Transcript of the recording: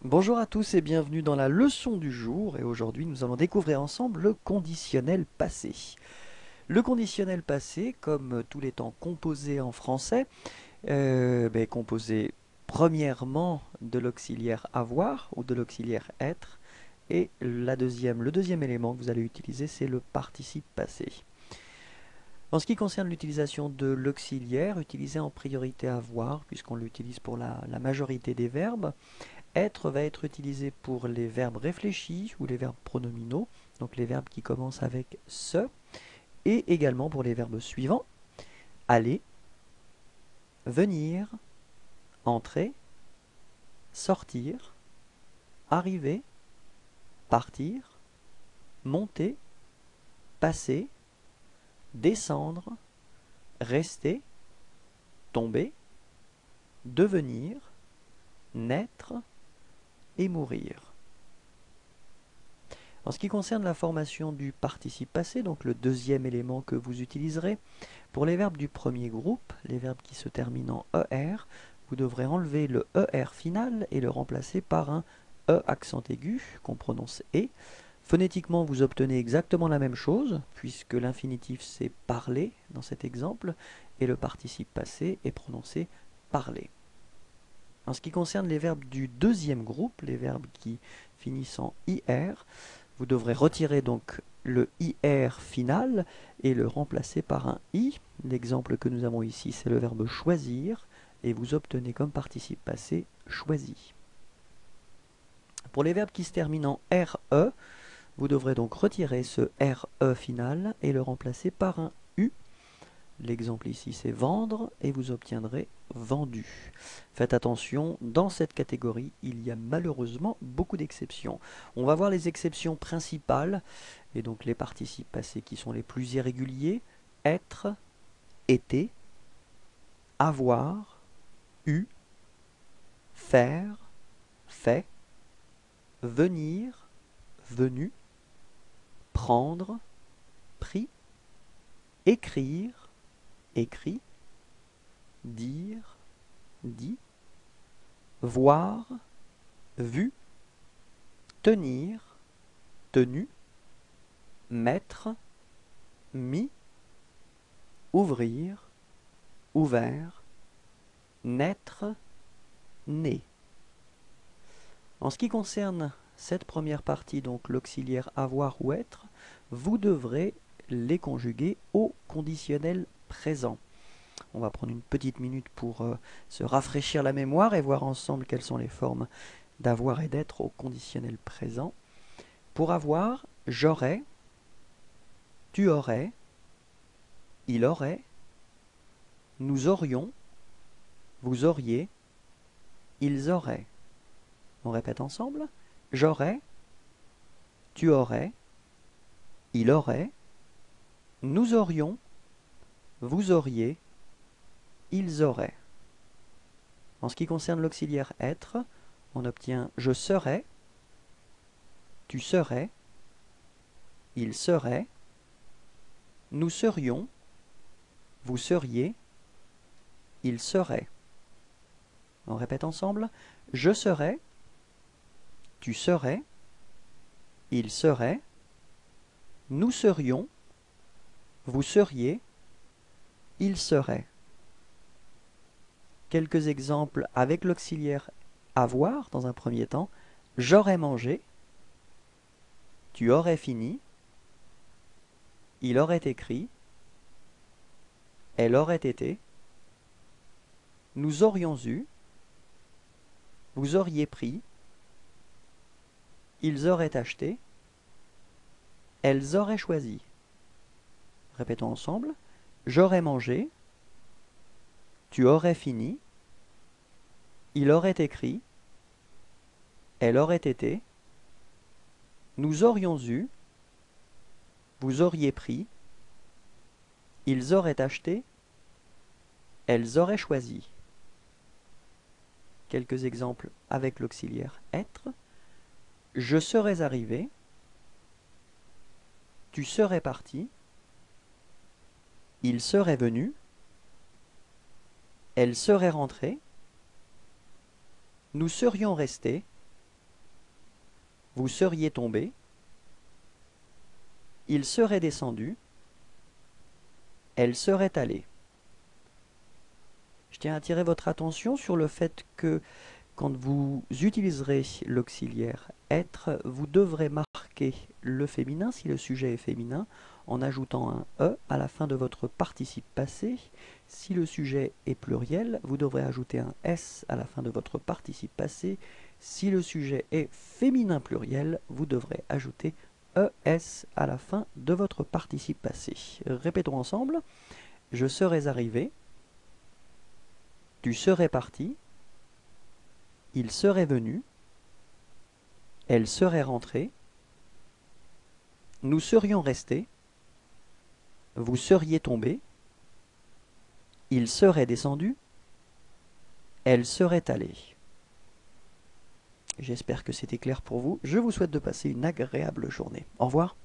Bonjour à tous et bienvenue dans la leçon du jour et aujourd'hui nous allons découvrir ensemble le conditionnel passé. Le conditionnel passé, comme tous les temps composés en français, est composé premièrement de l'auxiliaire avoir ou de l'auxiliaire être et le deuxième élément que vous allez utiliser c'est le participe passé. En ce qui concerne l'utilisation de l'auxiliaire, utilisé en priorité avoir puisqu'on l'utilise pour la majorité des verbes, être va être utilisé pour les verbes réfléchis ou les verbes pronominaux, donc les verbes qui commencent avec ce, et également pour les verbes suivants, aller, venir, entrer, sortir, arriver, partir, monter, passer, descendre, rester, tomber, devenir, naître et mourir. En ce qui concerne la formation du participe passé, donc le deuxième élément que vous utiliserez, pour les verbes du premier groupe, les verbes qui se terminent en ER, vous devrez enlever le ER final et le remplacer par un E accent aigu qu'on prononce E. Phonétiquement, vous obtenez exactement la même chose, puisque l'infinitif c'est parler dans cet exemple, et le participe passé est prononcé parler. En ce qui concerne les verbes du deuxième groupe, les verbes qui finissent en IR, vous devrez retirer donc le IR final et le remplacer par un I. L'exemple que nous avons ici, c'est le verbe choisir, et vous obtenez comme participe passé choisi. Pour les verbes qui se terminent en RE, vous devrez donc retirer ce RE final et le remplacer par un U. L'exemple ici c'est vendre et vous obtiendrez vendu. Faites attention, dans cette catégorie, il y a malheureusement beaucoup d'exceptions. On va voir les exceptions principales, et donc les participes passés qui sont les plus irréguliers: être, été, avoir, eu, faire, fait, venir, venu, prendre, pris, écrire, écrit, dire, dit, voir, vu, tenir, tenu, mettre, mis, ouvrir, ouvert, naître, né. En ce qui concerne cette première partie, donc l'auxiliaire avoir ou être, vous devrez les conjuguer au conditionnel présent. On va prendre une petite minute pour se rafraîchir la mémoire et voir ensemble quelles sont les formes d'avoir et d'être au conditionnel présent. Pour avoir, j'aurais, tu aurais, il aurait, nous aurions, vous auriez, ils auraient. On répète ensemble. J'aurais, tu aurais, il aurait, nous aurions, vous auriez, ils auraient. En ce qui concerne l'auxiliaire être, on obtient je serais, tu serais, il serait, nous serions, vous seriez, il serait. On répète ensemble. Je serais, tu serais, il serait, nous serions, vous seriez, il serait. Quelques exemples avec l'auxiliaire avoir dans un premier temps. J'aurais mangé, tu aurais fini, il aurait écrit, elle aurait été, nous aurions eu, vous auriez pris, ils auraient acheté, elles auraient choisi. Répétons ensemble. J'aurais mangé, tu aurais fini, il aurait écrit, elle aurait été, nous aurions eu, vous auriez pris, ils auraient acheté, elles auraient choisi. Quelques exemples avec l'auxiliaire être. Je serais arrivé, tu serais parti, il serait venu, elle serait rentrée, nous serions restés, vous seriez tombé, il serait descendu, elle serait allée. Je tiens à attirer votre attention sur le fait que quand vous utiliserez l'auxiliaire être, vous devrez marquer le féminin si le sujet est féminin en ajoutant un E à la fin de votre participe passé. Si le sujet est pluriel, vous devrez ajouter un S à la fin de votre participe passé. Si le sujet est féminin pluriel, vous devrez ajouter ES à la fin de votre participe passé. Répétons ensemble. Je serais arrivé, tu serais parti, il serait venu, elle serait rentrée, nous serions restés, vous seriez tombé, il serait descendu, elle serait allée. J'espère que c'était clair pour vous. Je vous souhaite de passer une agréable journée. Au revoir.